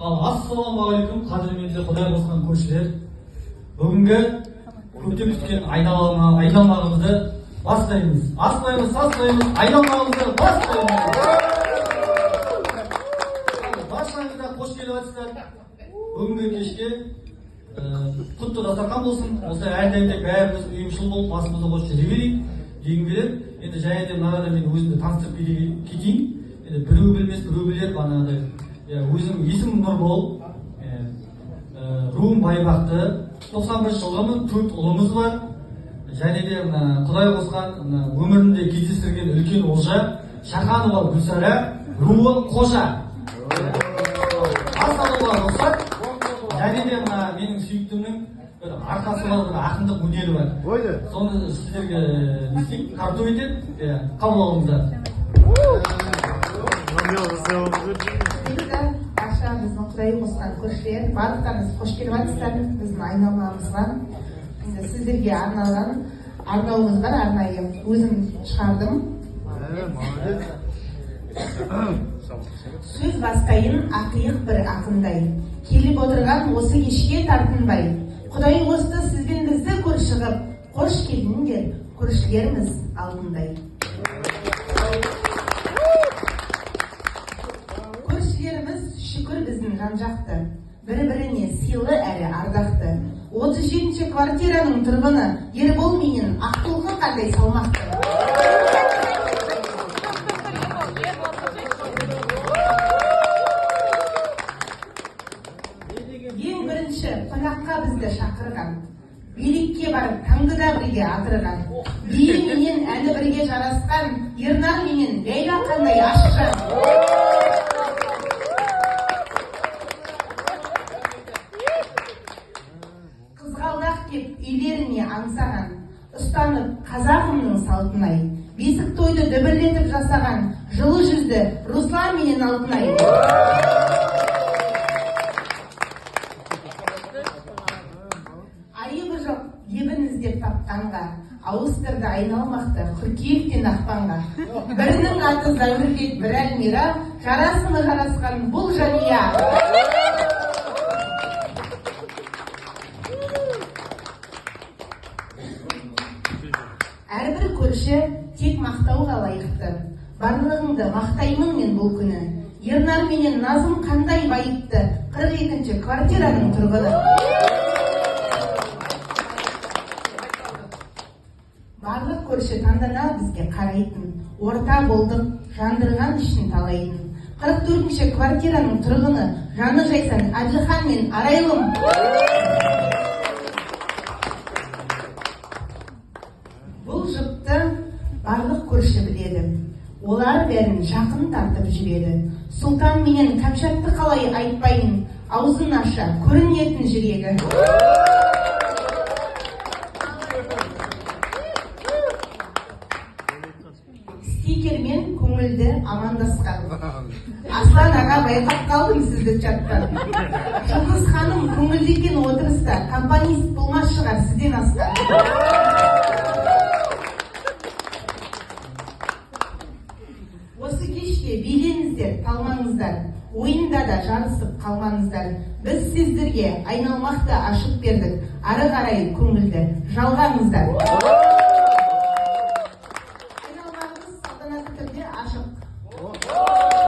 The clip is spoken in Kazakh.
Ассалаумағалейкум, қадірменді Құдай қосқан көршілер. Бүгінгі көптен күткен айналмағымызды бастаймыз. Аспаймыз, айналмағымызды бастаймыз. Баршаңызға қош келіп жатсыздар. Бүгінгі кешке құтты дастархан болсын. Осы әрдайымда бәріміз ұйымшыл болып, басымызды қосып жүре берейік дегім келеді. Енді және де мынада мен өзімді таныстырып кетейін. Енді біреу білмес, біреу білер, бағанағыдай. Өзім есімім Нұрбол, руым Байбақты, 91 жылғымын, 4 ұлымыз бар. Және де Құдай қосқан өмірінде кездестірген үлкен олжа, Шаханова Гүлсара, руы Қожа. Асалуға рұқсат. Және де менің сүйіктімнің арқасы бар, ақындық өнері бар. Соны сіздерге тарту етеді, қабыл алыңыздар. Барша біздің Құдай қосқан көршілер, барлықтарыңыз қош келіп жатсыздар біздің айналмамызға. Сіздерге арналған арнауымыз бар, арнайы өзім шығардым. Сөз бастайын ақиық бір ақындай, келіп отырған осы кешке тартынбай. Құдай қосты сізбен бізді көрші қып, қош келдіңдер, көршілеріміз алтындай. Көршілеріміз шүкір біздің жан-жақты, бір-біріне сыйлы әрі ардақты. 37-ші квартираның тұрғыны Ербол менен Ақтолқын қандай салмақты. Ең бірінші қонаққа бізді шақырған, билікке барып таңды да бірге атырған, биі менен әні бірге жарасқан, Ернар менен Лейла қандай ашқан. Қызғалдақ деп үйлеріне аңсаған, ұстанып қазағымның салтынай, бесік тойды дүбірлетіп жасаған, жылы жүзді Руслан менен Алтынай. Айыбы жоқ ебін іздеп тапқанға, ауыстырды айналмақты қыркүйектен ақпанға. Бірінің аты Зәуірбек, бір Әлмира, жарасымы жарасқан бұл жания. Әрбір көрші тек мақтауға лайықты, барлығыңды мақтаймын мен бұл күні. Ернар менен Назым қандай байыпты, 42-ші квартираның тұрғыны. Барлық көрші таңдана бізге қарайтын, орта болдық, жандырған ішін талайтын. 44-ші квартираның тұрғыны, жаны жайсан Әділхан мен Арайлым. Бұл жұпты барлық көрші біледі, олар бәрін жақын тартып жүреді. Сұлтан менен Кәпшатты қалай айтпайын, аузын аша көрінетін жүрегі. Стикермен көңілді амандасқан. Аслан аға байқап қалдым сізді чаттан. Жұлдыз ханым көңілдеген отырыста, компанист болмас шығар сізден асқан. Осы кеште биленіздер, талмаңыздар, ойында да жарысып қалмаңыздар. Біз сіздерге айналмақты ашып бердік, ары қарай көңілді жалғаңыздар.